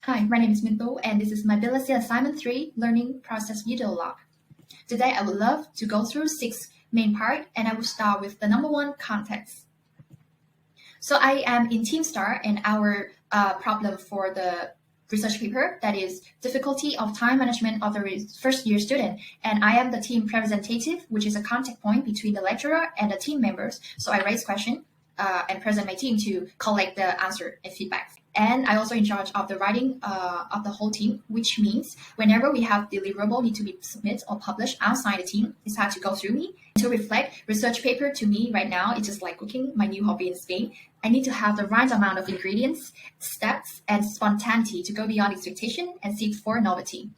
Hi, my name is Minverva, and this is my Bachelor Assignment 3 Learning Process Video Log. Today, I would love to go through 6 main parts, and I will start with the number 1, context. So I am in Team Star, and our problem for the research paper, that is difficulty of time management of the first year student. And I am the team representative, which is a contact point between the lecturer and the team members. So I raise questions and present my team to collect the answer and feedback. And I also in charge of the writing of the whole team, which means whenever we have deliverable need to be submitted or published outside the team, it's had to go through me. To reflect research paper to me right now, it's just like cooking, my new hobby in Spain. I need to have the right amount of ingredients, steps, and spontaneity to go beyond expectation and seek for novelty.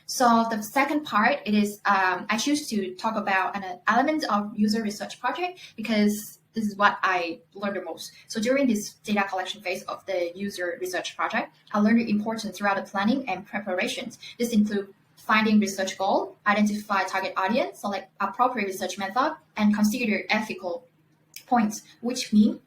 So the second part, it is I choose to talk about an element of user research project because this is what I learned the most. So during this data collection phase of the user research project, I learned the importance throughout the planning and preparations. This includes finding research goal, identify target audience, select appropriate research method, and consider ethical points, which mean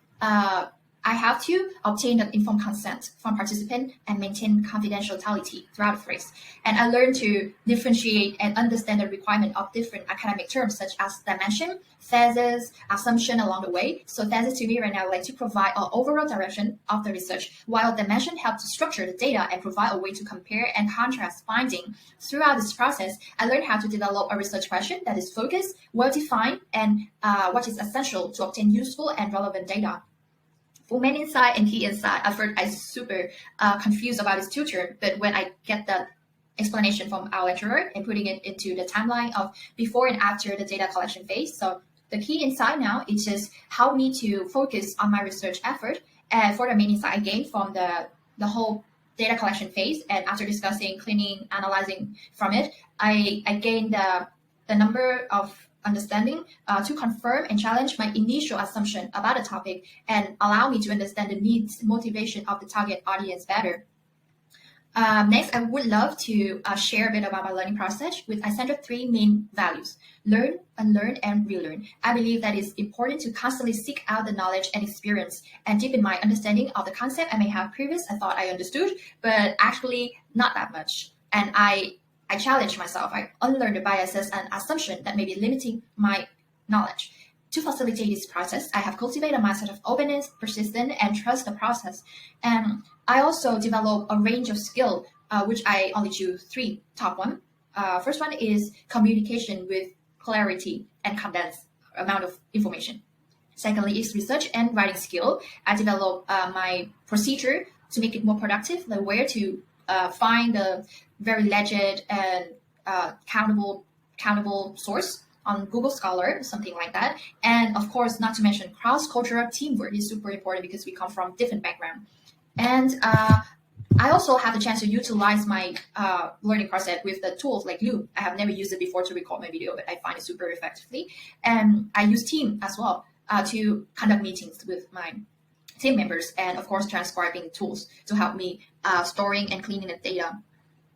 I have to obtain the informed consent from participant and maintain confidentiality throughout the phase. And I learned to differentiate and understand the requirement of different academic terms such as dimension, thesis, assumption along the way. So thesis to me right now like to provide an overall direction of the research, while dimension helps to structure the data and provide a way to compare and contrast finding. Throughout this process, I learned how to develop a research question that is focused, well-defined, and what is essential to obtain useful and relevant data. For main insight and key insight, at first I super confused about this tutor, but when I get the explanation from our lecturer and putting it into the timeline of before and after the data collection phase. So the key insight now is just how we need to focus on my research effort. And for the main insight I gained from the whole data collection phase, and after discussing, cleaning, analyzing from it, I gained the number of understanding to confirm and challenge my initial assumption about the topic and allow me to understand the needs, motivation of the target audience better. Next, I would love to share a bit about my learning process with I centered 3 main values: learn, unlearn, and relearn. I believe that it's important to constantly seek out the knowledge and experience and deepen my understanding of the concept I may have I thought I understood, but actually not that much. And I challenge myself. I unlearn the biases and assumptions that may be limiting my knowledge. To facilitate this process, I have cultivated a mindset of openness, persistence, and trust the process. And I also develop a range of skills, which I only choose 3 top one. First one is communication with clarity and condensed amount of information. Secondly is research and writing skill. I develop my procedure to make it more productive, like where to find the very legit and countable source on Google Scholar, something like that. And of course, not to mention cross-cultural teamwork is super important because we come from different backgrounds. And I also have the chance to utilize my learning process with the tools like Loom. I have never used it before to record my video, but I find it super effectively. And I use Team as well to conduct meetings with my team members, and of course transcribing tools to help me storing and cleaning the data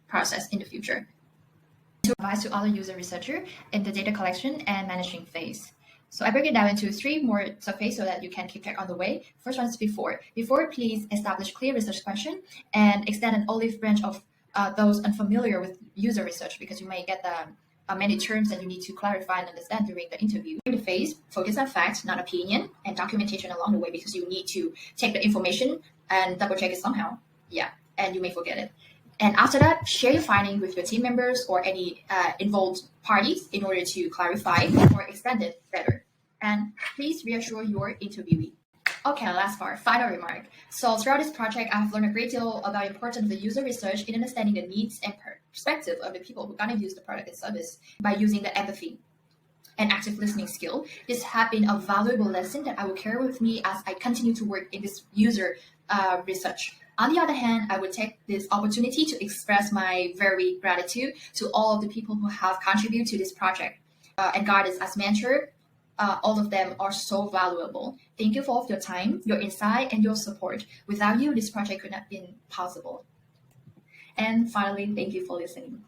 process in the future. To advise to other user researcher in the data collection and managing phase. So I break it down into 3 more subphases so that you can keep track on the way. First one is before. Before, please establish clear research question and extend an olive branch of those unfamiliar with user research, because you may get the many terms that you need to clarify and understand during the interview. During the phase, focus on facts, not opinion, and documentation along the way, because you need to take the information and double check it somehow. Yeah, and you may forget it. And after that, share your finding with your team members or any involved parties in order to clarify or extend it better. And please reassure your interviewee. Okay, last part, final remark. So throughout this project, I've learned a great deal about the importance of the user research in understanding the needs and perspective of the people who are going to use the product and service by using the empathy and active listening skill. This has been a valuable lesson that I will carry with me as I continue to work in this user research. On the other hand, I would take this opportunity to express my very gratitude to all of the people who have contributed to this project and guided as mentor. All of them are so valuable. Thank you for all of your time, your insight, and your support. Without you, this project could not have been possible. And finally, thank you for listening.